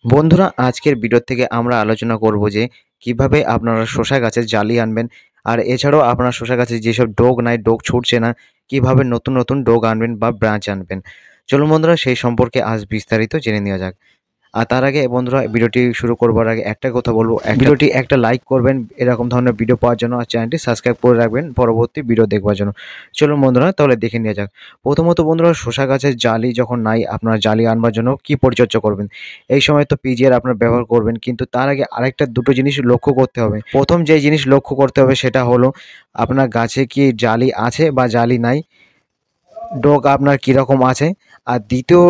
বন্ধুরা, আজকের ভিডিও থেকে আমরা আলোচনা করব যে কিভাবে আপনারা শসা গাছের জালি আনবেন। আর এছাড়াও আপনার শসা গাছে যেসব ডোগ নাই, ডোগ ছুটছে না, কিভাবে নতুন নতুন ডোগ আনবেন বা ব্রাঞ্চ আনবেন। চলুন বন্ধুরা, সেই সম্পর্কে আজ বিস্তারিত জেনে নেওয়া যাক। আর তার আগে বন্ধুরা, ভিডিওটি শুরু করবার আগে একটা কথা বলবো, ভিডিওটি একটা লাইক করবেন এরকম ধরনের ভিডিও পাওয়ার জন্য, আর চ্যানেলটি সাবস্ক্রাইব করে রাখবেন পরবর্তী ভিডিও দেখবার জন্য। চলুন বন্ধুরা, তাহলে দেখে নেওয়া যাক। প্রথমত বন্ধুরা, শসা গাছের জালি যখন নাই, আপনার জালি আনবার জন্য কি পরিচর্যা করবেন। এই সময় তো পিজিআর আপনার ব্যবহার করবেন, কিন্তু তার আগে আরেকটা দুটো জিনিস লক্ষ্য করতে হবে। প্রথম যে জিনিস লক্ষ্য করতে হবে সেটা হলো আপনার গাছে কি জালি আছে বা জালি নাই, ডোগ আপনার কীরকম আছে। আর দ্বিতীয়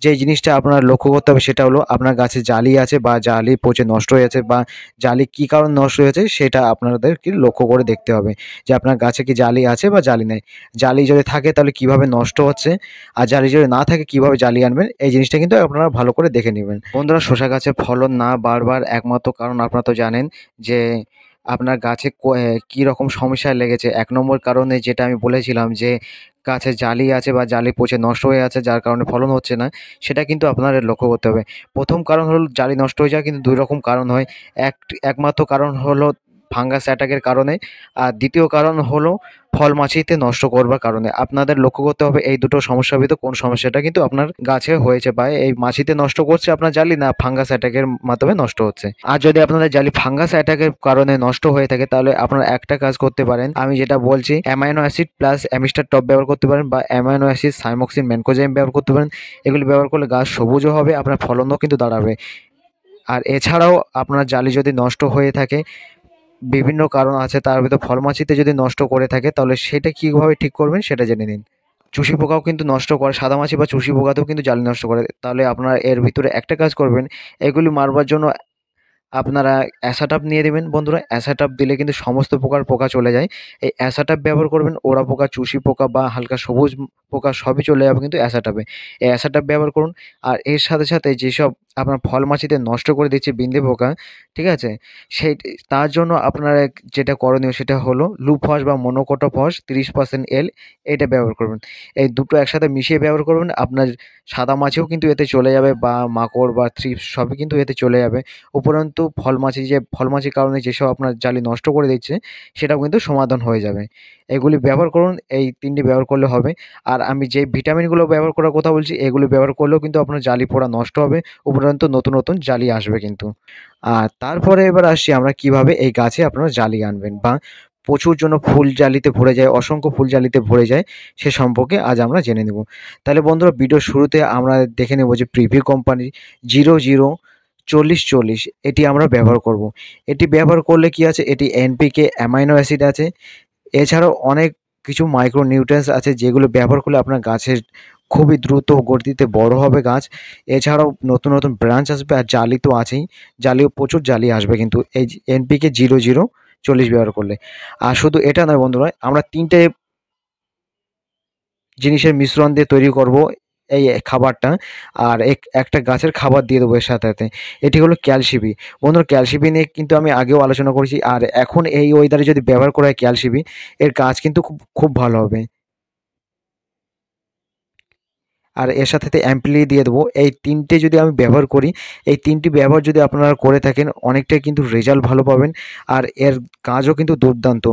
যে জিনিসটা আপনার লক্ষ্য করতে হবে সেটা হলো আপনার গাছে জালি আছে বা জালি পচে নষ্ট হয়ে আছে, বা জালি কী কারণ নষ্ট হয়েছে সেটা আপনাদেরকে লক্ষ্য করে দেখতে হবে যে আপনার গাছে কি জালি আছে বা জালি নেই। জালি যদি থাকে তাহলে কিভাবে নষ্ট হচ্ছে, আর জালি যদি না থাকে কিভাবে জালি আনবেন, এই জিনিসটা কিন্তু আপনারা ভালো করে দেখে নেবেন। বন্ধুরা, শসা গাছে ফলন না বাড়বার একমাত্র কারণ আপনারা তো জানেন যে আপনার গাছে কী রকম সমস্যায় লেগেছে। এক নম্বর কারণে যেটা আমি বলেছিলাম যে গাছে জালি আছে বা জালি পচে নষ্ট হয়ে আছে, যার কারণে ফলন হচ্ছে না, সেটা কিন্তু আপনাদের লক্ষ্য করতে হবে। প্রথম কারণ হলো জালি নষ্ট হয়ে যাওয়া, কিন্তু ২ রকম কারণ হয়। একমাত্র কারণ হলো ফাঙ্গাস অ্যাটাকের কারণে, আর দ্বিতীয় কারণ হলো ফল মাছিতে নষ্ট করবার কারণে। আপনাদের লক্ষ্য করতে হবে এই দুটো সমস্যার ভিতর কোন সমস্যাটা কিন্তু আপনার গাছে হয়েছে, বা এই মাছিতে নষ্ট করছে আপনার জালি, না ফাঙ্গাস অ্যাটাকের মাধ্যমে নষ্ট হচ্ছে। আর যদি আপনাদের জালি ফাঙ্গাস অ্যাটাকের কারণে নষ্ট হয়ে থাকে, তাহলে আপনারা একটা কাজ করতে পারেন, আমি যেটা বলছি, amino acid plus Amistar top ব্যবহার করতে পারেন, বা অ্যামাইনো অ্যাসিড সাইমোক্সিন ম্যানকোজাইম ব্যবহার করতে পারেন। এগুলি ব্যবহার করলে গাছ সবুজও হবে, আপনার ফলনও কিন্তু দাঁড়াবে। আর এছাড়াও আপনার জালি যদি নষ্ট হয়ে থাকে, বিভিন্ন কারণ আছে, তার ভিতর ফল মাছিতে যদি নষ্ট করে থাকে, তাহলে সেটা কীভাবে ঠিক করবেন সেটা জেনে নিন। চুষি পোকাও কিন্তু নষ্ট করে, সাদামাছি বা চুষি পোকাতেও কিন্তু জালি নষ্ট করে। তাহলে আপনারা এর ভিতরে একটা কাজ করবেন, এগুলি মারবার জন্য আপনারা অ্যাসাটাপ নিয়ে নেবেন। বন্ধুরা, অ্যাসাটাপ দিলে কিন্তু সমস্ত প্রকার পোকা চলে যায়। এই অ্যাসাটাপ ব্যবহার করবেন, ওড়া পোকা, চুষি পোকা বা হালকা সবুজ পোকা সবই চলে যাবে কিন্তু অ্যাসাটাপে। এই অ্যাসাটাপ ব্যবহার করুন। আর এর সাথে সাথে যেসব আপনার ফল মাছিতে নষ্ট করে দিচ্ছে বিন্ধি পোকা, ঠিক আছে, সেই তার জন্য আপনারা যেটা করণীয় সেটা হলো লুফস বা মনোকোটোফস 30% এল, এটা ব্যবহার করবেন। এই দুটো একসাথে মিশিয়ে ব্যবহার করবেন, আপনার সাদা মাছিও কিন্তু এতে চলে যাবে, বা মাকড় বা থ্রিপস সবই কিন্তু এতে চলে যাবে। উপরন্তু ফল মাছির কারণে যেসব আপনার জালি নষ্ট করে দিচ্ছে, সেটাও কিন্তু সমাধান হয়ে যাবে। এগুলি ব্যবহার করুন, এই ৩টি ব্যবহার করলে হবে। আর আমি যে ভিটামিনগুলো ব্যবহার করার কথা বলছি, এগুলি ব্যবহার করলেও কিন্তু আপনার জালি পোড়া নষ্ট হবে, উপরন্তু নতুন নতুন জালি আসবে কিন্তু। আর তারপরে এবার আসছি আমরা কিভাবে এই গাছে আপনারা জালি আনবেন, বা প্রচুর জন্য ফুল জালিতে ভরে যায়, অসংখ্য ফুল জালিতে ভরে যায়, সে সম্পর্কে আজ আমরা জেনে নেব। তাহলে বন্ধুরা, ভিডিওর শুরুতে আমরা দেখে নেব যে প্রিভিউ কোম্পানির 004040 এটি আমরা ব্যবহার করব। এটি ব্যবহার করলে কি আছে, এটি এনপিকে অ্যামাইনো অ্যাসিড আছে, এছাড়াও অনেক কিছু মাইক্রো নিউট্রিয়েন্টস আছে, যেগুলো ব্যবহার করলে আপনার গাছের খুবই দ্রুত গতিতে বড় হবে গাছ। এছাড়াও নতুন নতুন ব্রাঞ্চ আসবে, আর জালি তো আছেই, জালিও প্রচুর জালি আসবে কিন্তু এই এনপিকে 0040 ব্যবহার করলে। আর শুধু এটা নয় বন্ধুরা, আমরা ৩টে জিনিসের মিশ্রণ দিয়ে তৈরি করব এই খাবারটা। আর একটা গাছের খাবার দিয়ে দেবো এর সাথে সাথে, এটি হলো ক্যালসিবি। বন্ধুরা, ক্যালসিবি নিয়ে কিন্তু আমি আগেও আলোচনা করেছি, আর এখন এই ওয়েদারে যদি ব্যবহার করা হয় ক্যালসিবি, এর কাজ কিন্তু খুব খুব ভালো হবে। আর এর সাথে অ্যাম্পলি দিয়ে দেবো। এই ৩টে যদি আমি ব্যবহার করি, এই ৩টি ব্যবহার যদি আপনারা করে থাকেন, অনেকটাই কিন্তু রেজাল্ট ভালো পাবেন, আর এর কাজও কিন্তু দুর্দান্ত।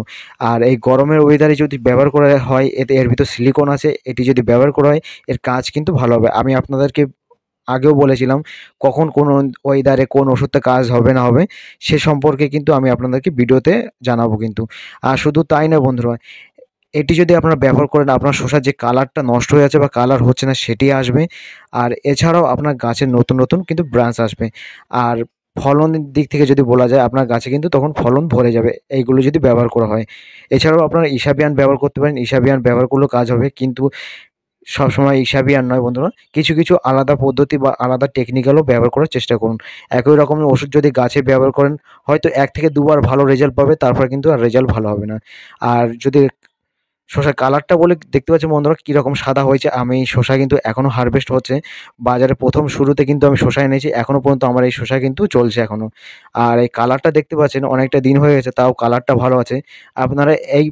আর এই গরমের ওয়েদারে যদি ব্যবহার করা হয়, এর ভিতর সিলিকন আছে, এটি যদি ব্যবহার করা হয়, এর কাজ কিন্তু ভালো হবে। আমি আপনাদেরকে আগেও বলেছিলাম কখন কোন ওয়েদারে কোন ওষুধটা কাজ হবে না হবে, সে সম্পর্কে কিন্তু আমি আপনাদেরকে ভিডিওতে জানাবো কিন্তু। আর শুধু তাই নয় বন্ধুরা, এটি যদি আপনারা ব্যবহার করেন, আপনার শসার যে কালারটা নষ্ট হয়ে আছে বা কালার হচ্ছে না, সেটি আসবে। আর এছাড়াও আপনার গাছের নতুন নতুন কিন্তু ব্রাঞ্চ আসবে। আর ফলনের দিক থেকে যদি বলা যায়, আপনার গাছে কিন্তু তখন ফলন ভরে যাবে, এইগুলো যদি ব্যবহার করা হয়। এছাড়াও আপনারা ইসাবিয়ান ব্যবহার করতে পারেন, ইসাবিয়ান ব্যবহার করলেও কাজ হবে, কিন্তু সবসময় ইসাবিয়ান নয় বন্ধুরা, কিছু কিছু আলাদা পদ্ধতি বা আলাদা টেকনিক্যালও ব্যবহার করার চেষ্টা করুন। একই রকমের ওষুধ যদি গাছে ব্যবহার করেন, হয়তো ১ থেকে ২ বার ভালো রেজাল্ট পাবে, তারপরে কিন্তু আর রেজাল্ট ভালো হবে না। আর যদি শসার কালারটা বলে দেখতে পাচ্ছেন বন্ধুরা কিরকম সাদা হয়েছে। আমি শসা কিন্তু এখনও হারভেস্ট হচ্ছে। বাজারে প্রথম শুরুতে কিন্তু আমি শসা এনেছি। এখনও পর্যন্ত আমার এই শসা কিন্তু চলছে এখনও। আর এই কালারটা দেখতে পাচ্ছেন, অনেকটা দিন হয়ে গেছে, তাও কালারটা ভালো আছে। আপনারা এই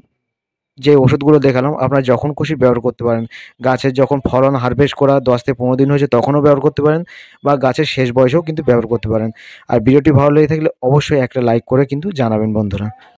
যে ওষুধগুলো দেখালাম আপনারা যখন খুশি ব্যবহার করতে পারেন। গাছের যখন ফলন হারভেস্ট করা 10 থেকে 15 দিন হয়েছে তখনও ব্যবহার করতে পারেন বা গাছের শেষ বয়সেও কিন্তু ব্যবহার করতে পারেন। আর ভিডিওটি ভালো লেগে থাকলে অবশ্যই একটা লাইক করে কিন্তু জানাবেন বন্ধুরা।